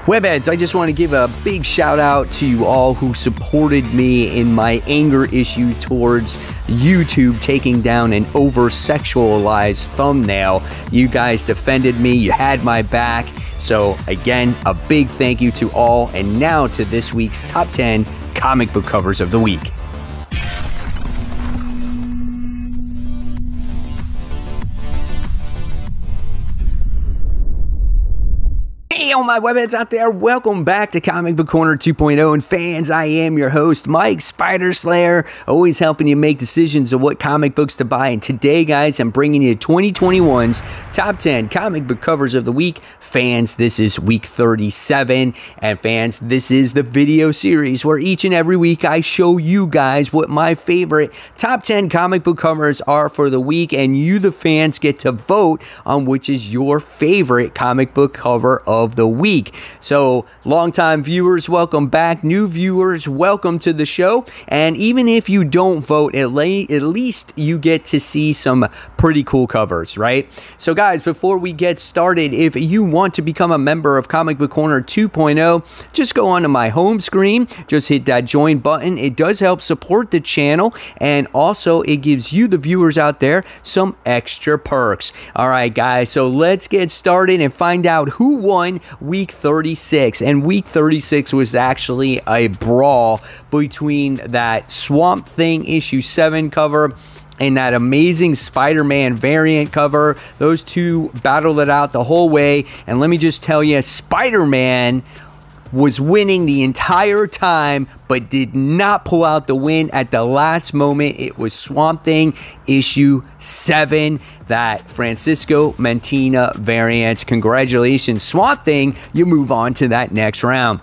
Webheads, I just want to give a big shout out to you all who supported me in my anger issue towards YouTube taking down an over-sexualized thumbnail. You guys defended me, you had my back. So again, a big thank you to all. And now to this week's top 10 comic book covers of the week. Hey, all my webheads out there, welcome back to Comic Book Corner 2.0. And fans, I am your host, Mike Spider Slayer, always helping you make decisions of what comic books to buy. And today, guys, I'm bringing you 2021's top 10 comic book covers of the week. Fans, this is week 37. And fans, this is the video series where each and every week I show you guys what my favorite top 10 comic book covers are for the week. And you, the fans, get to vote on which is your favorite comic book cover of the week. So longtime viewers, welcome back. New viewers, welcome to the show. And even if you don't vote, at least you get to see some pretty cool covers, right? So guys, before we get started, if you want to become a member of Comic Book Corner 2.0, just go onto my home screen, just hit that join button. It does help support the channel, and also it gives you, the viewers out there, some extra perks. All right, guys, so let's get started and find out who won week 36. And week 36 was actually a brawl between that Swamp Thing issue 7 cover and that amazing Spider-Man variant cover. Those two battled it out the whole way, and let me just tell you, Spider-Man was winning the entire time, but did not pull out the win at the last moment. It was Swamp Thing issue 7, that Francisco Mantina variant. Congratulations, Swamp Thing. You move on to that next round.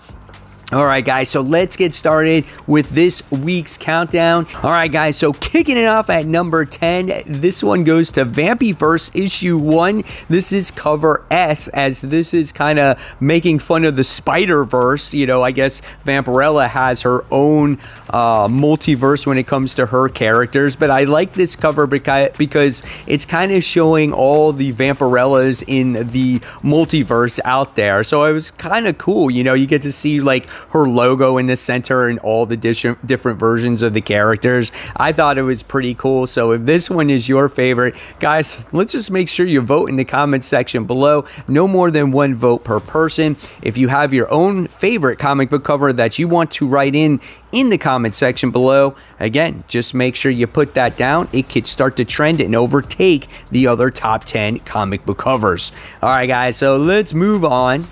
All right, guys, so let's get started with this week's countdown. All right, guys, so kicking it off at number 10, this one goes to Vampyverse issue 1. This is cover S, as this is kind of making fun of the Spider-Verse. You know, I guess Vampirella has her own multiverse when it comes to her characters, but I like this cover because it's kind of showing all the Vampirellas in the multiverse out there. So it was kind of cool. You know, you get to see like her logo in the center and all the different versions of the characters. I thought it was pretty cool. So if this one is your favorite, guys, let's just make sure you vote in the comments section below. No more than one vote per person. If you have your own favorite comic book cover that you want to write in the comment section below, again, just make sure you put that down. It could start to trend and overtake the other top 10 comic book covers. All right, guys, so let's move on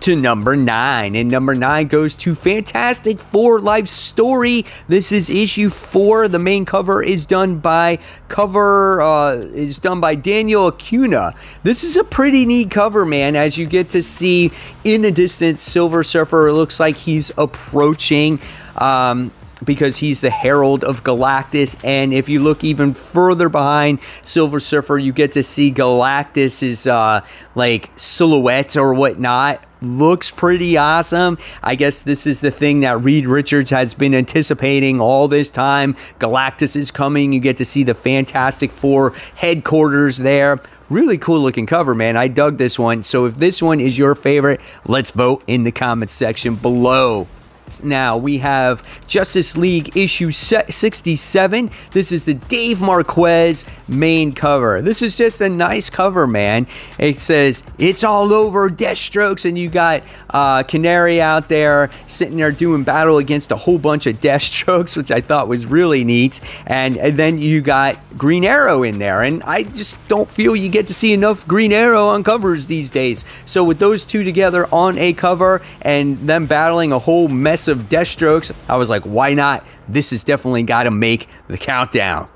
to number 9, and number 9 goes to Fantastic Four Life Story. This is issue 4. The main cover is done by Daniel Acuna. This is a pretty neat cover, man, as you get to see in the distance Silver Surfer. It looks like he's approaching because he's the Herald of Galactus. And if you look even further behind Silver Surfer, you get to see Galactus's like silhouette or whatnot. Looks pretty awesome. I guess this is the thing that Reed Richards has been anticipating all this time. Galactus is coming. You get to see the Fantastic Four headquarters there. Really cool looking cover, man. I dug this one. So if this one is your favorite, let's vote in the comments section below. Now we have Justice League issue 67. This is the Dave Marquez main cover. This is just a nice cover, man. It says it's all over Deathstrokes, and you got Canary out there sitting there doing battle against a whole bunch of Deathstrokes, which I thought was really neat. And then you got Green Arrow in there, and I just don't feel you get to see enough Green Arrow on covers these days. So with those two together on a cover and them battling a whole mess of Deathstrokes, I was like, why not? This has definitely got to make the countdown.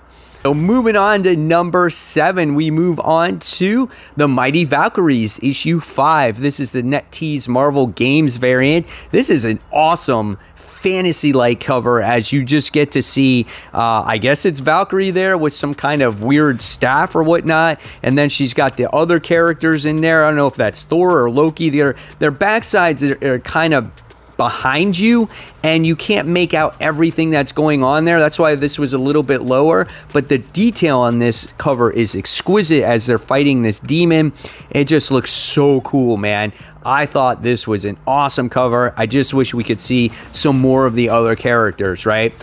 So moving on to number 7, we move on to the Mighty Valkyries issue 5. This is the NetEase Marvel Games variant. This is an awesome fantasy-like cover, as you just get to see, I guess it's Valkyrie there with some kind of weird staff or whatnot, and then she's got the other characters in there. I don't know if that's Thor or Loki. Their backsides are kind of behind you, and you can't make out everything that's going on there. That's why this was a little bit lower, but the detail on this cover is exquisite as they're fighting this demon. It just looks so cool, man. I thought this was an awesome cover. I just wish we could see some more of the other characters, right?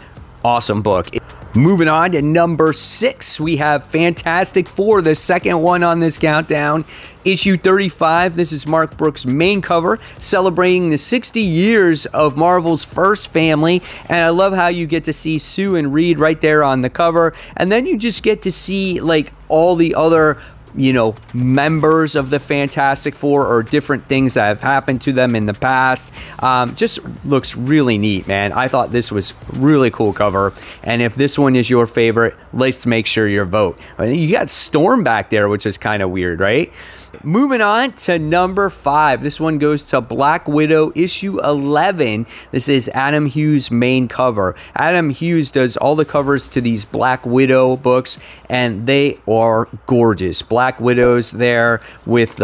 Awesome book. Moving on to number 6, we have Fantastic Four, the second one on this countdown. Issue 35, this is Mark Brooks' main cover, celebrating the 60 years of Marvel's first family. And I love how you get to see Sue and Reed right there on the cover. And then you just get to see like all the other, you know, members of the Fantastic Four or different things that have happened to them in the past. Just looks really neat, man. I thought this was really cool cover. And if this one is your favorite, let's make sure you vote. You got Storm back there, which is kind of weird, right? Moving on to number 5. This one goes to Black Widow issue 11. This is Adam Hughes' main cover. Adam Hughes does all the covers to these Black Widow books, and they are gorgeous. Black Widow's there with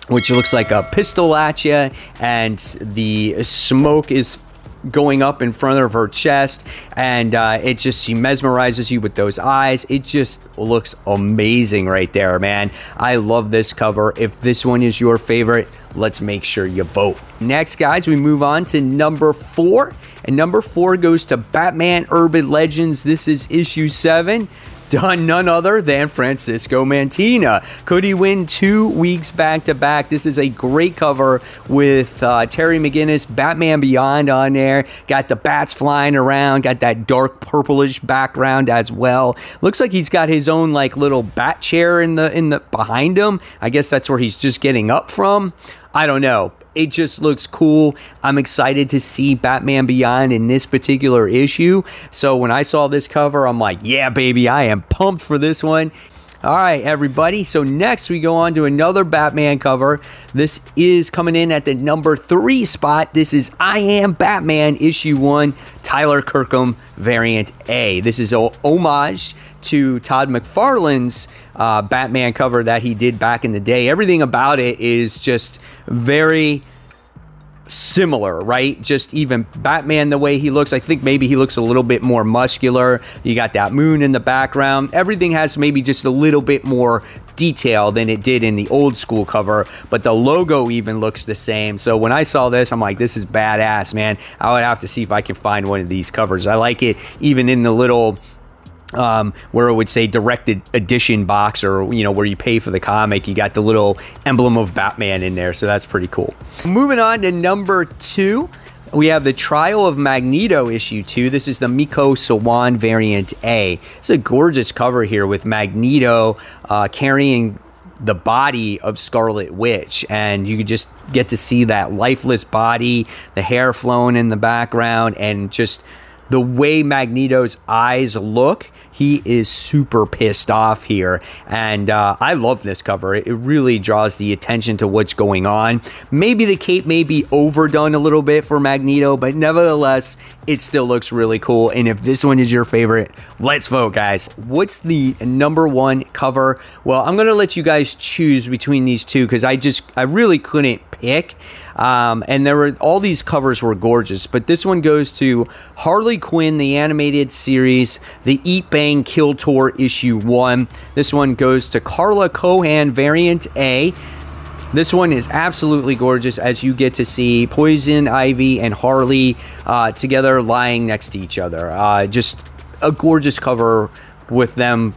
which looks like a pistol at you, and the smoke is going up in front of her chest, and it just, she mesmerizes you with those eyes. It just looks amazing right there, man. I love this cover. If this one is your favorite, let's make sure you vote. Next, guys, we move on to number 4, and number 4 goes to Batman Urban Legends. This is issue 7. Done none other than Francisco Mantina. Could he win 2 weeks back to back? This is a great cover with Terry McGinnis, Batman Beyond on there. Got the bats flying around. Got that dark purplish background as well. Looks like he's got his own like little bat chair in the behind him. I guess that's where he's just getting up from. I don't know. It just looks cool. I'm excited to see Batman Beyond in this particular issue. So when I saw this cover, I'm like, yeah, baby, I am pumped for this one. All right, everybody. So next we go on to another Batman cover. This is coming in at the number 3 spot. This is I Am Batman issue 1, Tyler Kirkham variant A. This is an homage to Todd McFarlane's Batman cover that he did back in the day. Everything about it is just very similar, right? Just even Batman, the way he looks, I think maybe he looks a little bit more muscular. You got that moon in the background. Everything has maybe just a little bit more detail than it did in the old school cover, but the logo even looks the same. So when I saw this, I'm like, this is badass, man. I would have to see if I can find one of these covers. I like it even in the little where it would say directed edition box, or you know, where you pay for the comic, you got the little emblem of Batman in there, so that's pretty cool. Moving on to number 2, we have the Trial of Magneto issue 2. This is the Miko Sawan variant A. It's a gorgeous cover here with Magneto carrying the body of Scarlet Witch, and you could just get to see that lifeless body, the hair flowing in the background, and just the way Magneto's eyes look. He is super pissed off here, and I love this cover. It really draws the attention to what's going on. Maybe the cape may be overdone a little bit for Magneto, but nevertheless, it still looks really cool. And if this one is your favorite, let's vote, guys. What's the number 1 cover? Well, I'm gonna let you guys choose between these two because I really couldn't pick. And there were all these covers were gorgeous, but this one goes to Harley Quinn, the animated series, the Eat Bang Kill Tour issue 1. This one goes to Carla Cohan variant A. This one is absolutely gorgeous as you get to see Poison Ivy and Harley together lying next to each other. Just a gorgeous cover with them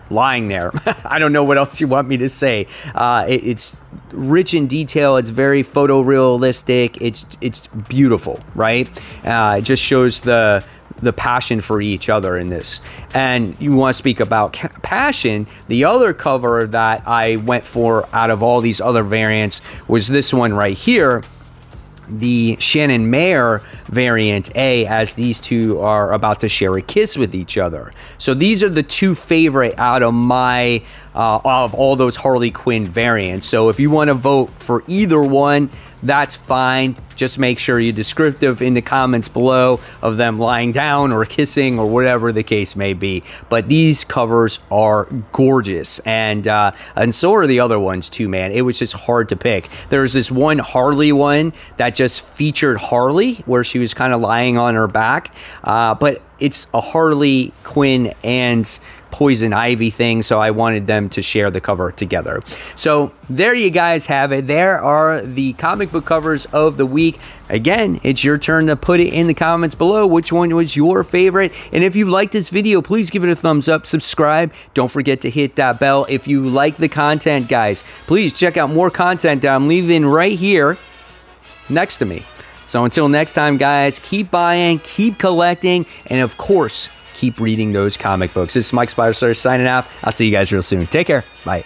lying there. I don't know what else you want me to say. It's rich in detail. It's very photorealistic. It's beautiful, right? It just shows the passion for each other in this. And you want to speak about passion, the other cover that I went for out of all these other variants was this one right here, the Shannon Mayer variant A, as these two are about to share a kiss with each other. So these are the two favorite out of my of all those Harley Quinn variants. So if you want to vote for either one, that's fine. Just make sure you're descriptive in the comments below of them lying down or kissing or whatever the case may be. But these covers are gorgeous, and so are the other ones too, man. It was just hard to pick. There's this one Harley one that just featured Harley, where she was kind of lying on her back, but it's a Harley Quinn and Poison Ivy thing, so I wanted them to share the cover together. So there you guys have it. There are the comic book covers of the week. Again, it's your turn to put it in the comments below. Which one was your favorite? And if you like this video, please give it a thumbs up, subscribe. Don't forget to hit that bell. If you like the content, guys, please check out more content that I'm leaving right here next to me. So until next time, guys, keep buying, keep collecting, and of course, keep reading those comic books. This is Mike Spider signing off. I'll see you guys real soon. Take care. Bye.